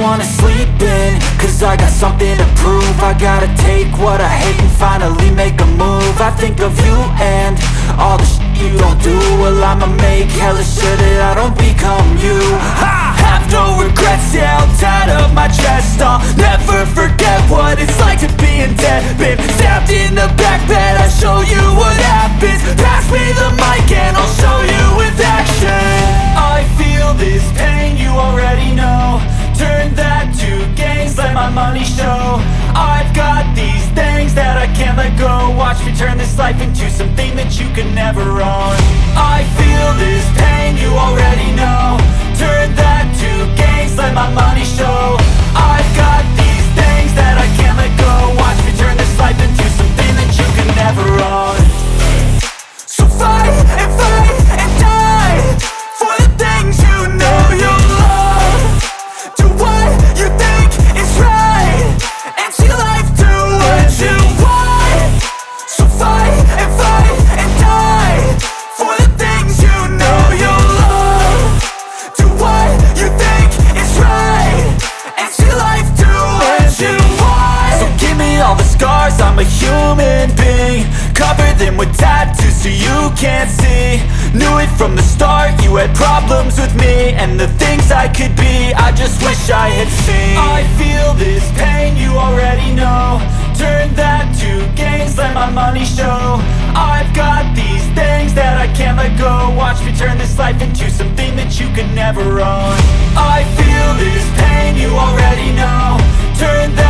wanna sleep in, cause I got something to prove. I gotta take what I hate and finally make a move. I think of you and all the shit you don't do. Well, I'ma make hella sure that I don't become you. I have no regrets, yeah, I'll tie up my chest. I'll never forget what it's like to be in debt. Been stabbed in the back bed, I'll show you what happens. Pass me the mic and I'll show you with action. I feel this pain, you already know. Turn that to gains, let my money show. I've got these things that I can't let go. Watch me turn this life into something that you can never own. I feel this pain, you already know. Turn that to gains, let my money show. I've got these things that I can't let go. Watch me turn this life into something that you can never own. So fight and die for the things you know you love. Do what you think is right and see life do what you want. So fight and die for the things you know you love. Do what you think is right and see life do what you want. So give me all the scars, I'm a human being. Cover them with tattoos so you can't see. Knew it from the start, you had problems with me and the things I could be, I just wish I had seen. I feel this pain, you already know. Turn that to gains, let my money show. I've got these things that I can't let go. Watch me turn this life into something that you can never own. I feel this pain, you already know. Turn that